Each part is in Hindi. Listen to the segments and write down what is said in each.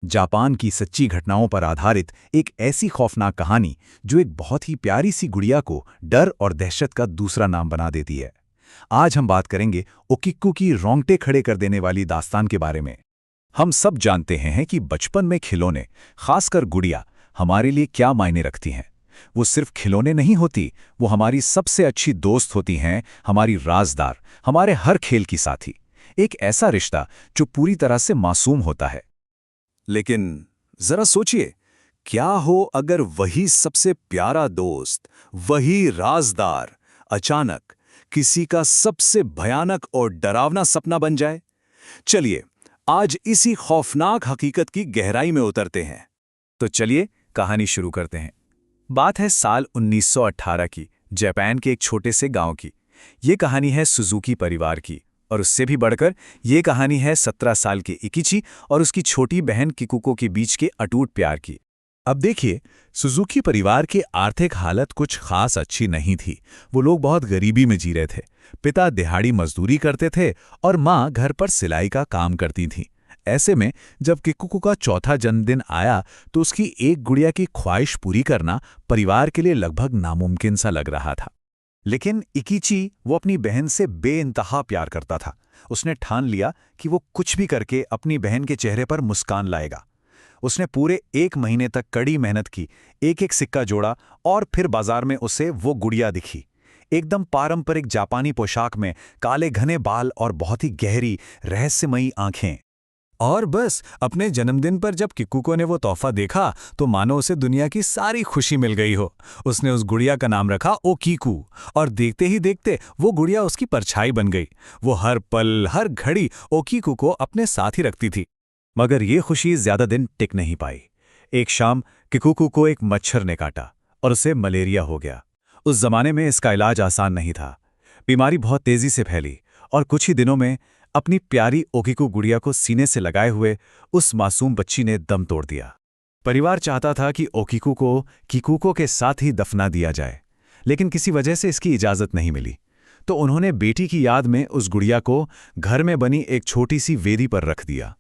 जापान की सच्ची घटनाओं पर आधारित एक ऐसी खौफनाक कहानी जो एक बहुत ही प्यारी सी गुड़िया को डर और दहशत का दूसरा नाम बना देती है। आज हम बात करेंगे ओकिक्कू की रोंगटे खड़े कर देने वाली दास्तान के बारे में। हम सब जानते हैं कि बचपन में खिलौने, खासकर गुड़िया, हमारे लिए क्या मायने रखती हैं। वो सिर्फ खिलौने नहीं होती, वो हमारी सबसे अच्छी दोस्त होती हैं, हमारी राजदार, हमारे हर खेल की साथी। एक ऐसा रिश्ता जो पूरी तरह से मासूम होता है। लेकिन जरा सोचिए, क्या हो अगर वही सबसे प्यारा दोस्त, वही राजदार, अचानक किसी का सबसे भयानक और डरावना सपना बन जाए। चलिए आज इसी खौफनाक हकीकत की गहराई में उतरते हैं। तो चलिए कहानी शुरू करते हैं। बात है साल 1918 की, जापान के एक छोटे से गांव की। ये कहानी है सुजुकी परिवार की, और उससे भी बढ़कर ये कहानी है 17 साल के इकिची और उसकी छोटी बहन किकुको के बीच के अटूट प्यार की। अब देखिए, सुजुकी परिवार की आर्थिक हालत कुछ खास अच्छी नहीं थी। वो लोग बहुत गरीबी में जी रहे थे। पिता दिहाड़ी मजदूरी करते थे और माँ घर पर सिलाई का काम करती थी। ऐसे में जब किकुको का चौथा जन्मदिन आया तो उसकी एक गुड़िया की ख्वाहिश पूरी करना परिवार के लिए लगभग नामुमकिन सा लग रहा था। लेकिन इकिची वो अपनी बहन से बेइंतहा प्यार करता था। उसने ठान लिया कि वो कुछ भी करके अपनी बहन के चेहरे पर मुस्कान लाएगा। उसने पूरे 1 महीने तक कड़ी मेहनत की, एक एक सिक्का जोड़ा और फिर बाजार में उसे वो गुड़िया दिखी। एकदम पारंपरिक जापानी पोशाक में, काले घने बाल और बहुत ही गहरी रहस्यमयी आंखें। और बस अपने जन्मदिन पर जब किकुको ने वो तोहफा देखा तो मानो उसे दुनिया की सारी खुशी मिल गई हो। उसने उस गुड़िया का नाम रखा ओकीकू, और देखते ही देखते वो गुड़िया उसकी परछाई बन गई। वो हर पल, हर घड़ी ओकीकू को अपने साथ ही रखती थी। मगर ये खुशी ज्यादा दिन टिक नहीं पाई। एक शाम किकुको को एक मच्छर ने काटा और उसे मलेरिया हो गया। उस जमाने में इसका इलाज आसान नहीं था। बीमारी बहुत तेजी से फैली और कुछ ही दिनों में अपनी प्यारी ओकीकू गुड़िया को सीने से लगाए हुए उस मासूम बच्ची ने दम तोड़ दिया। परिवार चाहता था कि ओकीकू को किकुको के साथ ही दफना दिया जाए, लेकिन किसी वजह से इसकी इजाजत नहीं मिली। तो उन्होंने बेटी की याद में उस गुड़िया को घर में बनी एक छोटी सी वेदी पर रख दिया।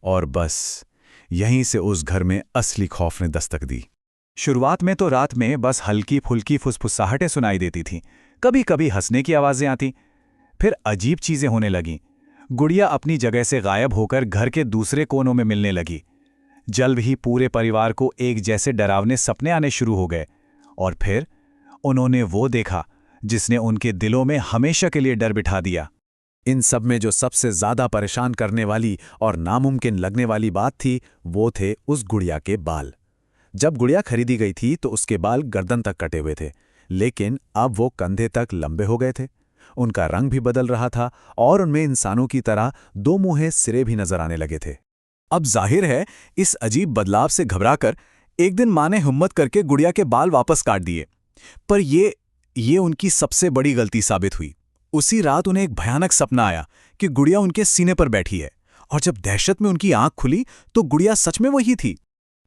और बस यहीं से उस घर में असली खौफ ने दस्तक दी। शुरुआत में तो रात में बस हल्की फुल्की फुसफुसाहटें सुनाई देती थीं, कभी कभी हंसने की आवाजें आती। फिर अजीब चीजें होने लगीं। गुड़िया अपनी जगह से गायब होकर घर के दूसरे कोनों में मिलने लगी। जल्द ही पूरे परिवार को एक जैसे डरावने सपने आने शुरू हो गए। और फिर उन्होंने वो देखा जिसने उनके दिलों में हमेशा के लिए डर बिठा दिया। इन सब में जो सबसे ज्यादा परेशान करने वाली और नामुमकिन लगने वाली बात थी, वो थे उस गुड़िया के बाल। जब गुड़िया खरीदी गई थी तो उसके बाल गर्दन तक कटे हुए थे, लेकिन अब वो कंधे तक लंबे हो गए थे। उनका रंग भी बदल रहा था और उनमें इंसानों की तरह 2 मुंहे सिरे भी नजर आने लगे थे। अब जाहिर है, इस अजीब बदलाव से घबराकर एक दिन मां ने हिम्मत करके गुड़िया के बाल वापस काट दिए। पर ये उनकी सबसे बड़ी गलती साबित हुई। उसी रात उन्हें एक भयानक सपना आया कि गुड़िया उनके सीने पर बैठी है, और जब दहशत में उनकी आंख खुली तो गुड़िया सच में वही थी।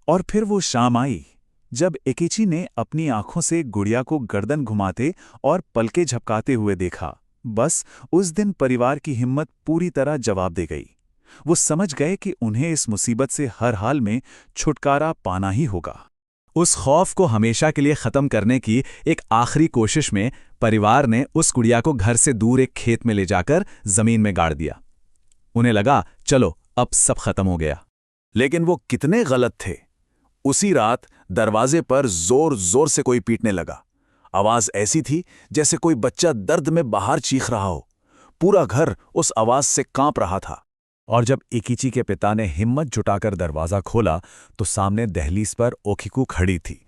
और फिर वो शाम आई जब एकिची ने अपनी आंखों से गुड़िया को गर्दन घुमाते और पलके झपकाते हुए देखा। बस उस दिन परिवार की हिम्मत पूरी तरह जवाब दे गई। वो समझ गए कि उन्हें इस मुसीबत से हर हाल में छुटकारा पाना ही होगा। उस खौफ को हमेशा के लिए खत्म करने की एक आखिरी कोशिश में परिवार ने उस गुड़िया को घर से दूर एक खेत में ले जाकर जमीन में गाड़ दिया। उन्हें लगा, चलो अब सब खत्म हो गया। लेकिन वो कितने गलत थे। उसी रात दरवाजे पर जोर जोर से कोई पीटने लगा। आवाज ऐसी थी जैसे कोई बच्चा दर्द में बाहर चीख रहा हो। पूरा घर उस आवाज से कांप रहा था। और जब इकिची के पिता ने हिम्मत जुटाकर दरवाजा खोला तो सामने दहलीज पर ओकीकू खड़ी थी।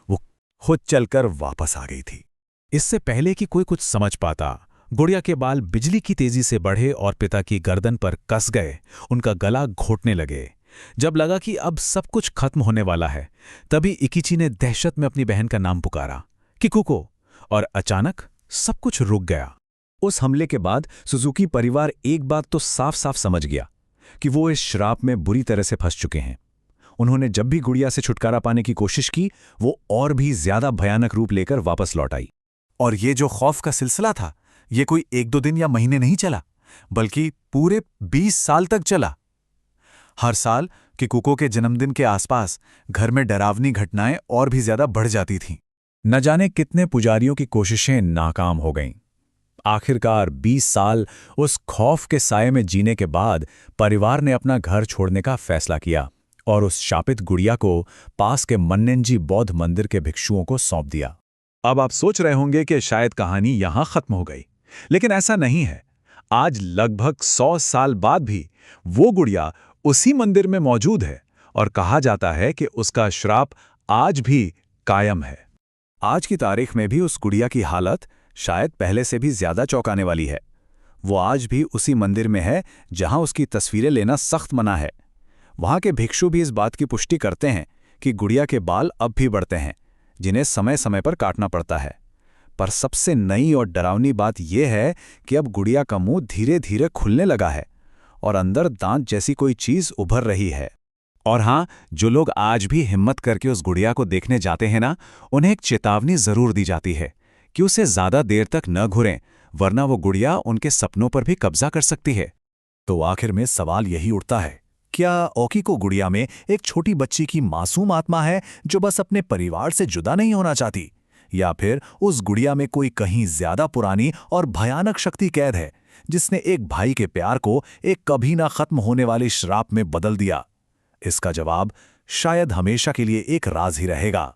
वो खुद चलकर वापस आ गई थी। इससे पहले कि कोई कुछ समझ पाता, गुड़िया के बाल बिजली की तेजी से बढ़े और पिता की गर्दन पर कस गए। उनका गला घोटने लगे। जब लगा कि अब सब कुछ खत्म होने वाला है, तभी इकिची ने दहशत में अपनी बहन का नाम पुकारा, किकुको, और अचानक सब कुछ रुक गया। उस हमले के बाद सुजुकी परिवार एक बात तो साफ साफ समझ गया कि वो इस श्राप में बुरी तरह से फंस चुके हैं। उन्होंने जब भी गुड़िया से छुटकारा पाने की कोशिश की, वो और भी ज्यादा भयानक रूप लेकर वापस लौट आई। और ये जो खौफ का सिलसिला था, ये कोई 1-2 दिन या महीने नहीं चला, बल्कि पूरे 20 साल तक चला। हर साल किकुको के जन्मदिन के आसपास घर में डरावनी घटनाएं और भी ज्यादा बढ़ जाती थीं। न जाने कितने पुजारियों की कोशिशें नाकाम हो गईं। आखिरकार 20 साल उस खौफ के साये में जीने के बाद परिवार ने अपना घर छोड़ने का फैसला किया और उस शापित गुड़िया को पास के मन्नेंजी बौद्ध मंदिर के भिक्षुओं को सौंप दिया। अब आप सोच रहे होंगे कि शायद कहानी यहां खत्म हो गई, लेकिन ऐसा नहीं है। आज लगभग 100 साल बाद भी वो गुड़िया उसी मंदिर में मौजूद है और कहा जाता है कि उसका श्राप आज भी कायम है। आज की तारीख में भी उस गुड़िया की हालत शायद पहले से भी ज्यादा चौंकाने वाली है। वो आज भी उसी मंदिर में है जहां उसकी तस्वीरें लेना सख्त मना है। वहां के भिक्षु भी इस बात की पुष्टि करते हैं कि गुड़िया के बाल अब भी बढ़ते हैं, जिन्हें समय समय पर काटना पड़ता है। पर सबसे नई और डरावनी बात यह है कि अब गुड़िया का मुंह धीरे धीरे खुलने लगा है और अंदर दांत जैसी कोई चीज उभर रही है। और हाँ, जो लोग आज भी हिम्मत करके उस गुड़िया को देखने जाते हैं ना, उन्हें एक चेतावनी जरूर दी जाती है कि उसे ज्यादा देर तक न घुरें, वरना वो गुड़िया उनके सपनों पर भी कब्जा कर सकती है। तो आखिर में सवाल यही उठता है, क्या ओकीको गुड़िया में एक छोटी बच्ची की मासूम आत्मा है जो बस अपने परिवार से जुदा नहीं होना चाहती, या फिर उस गुड़िया में कोई कहीं ज्यादा पुरानी और भयानक शक्ति कैद है जिसने एक भाई के प्यार को एक कभी ना खत्म होने वाले श्राप में बदल दिया? इसका जवाब शायद हमेशा के लिए एक राज ही रहेगा।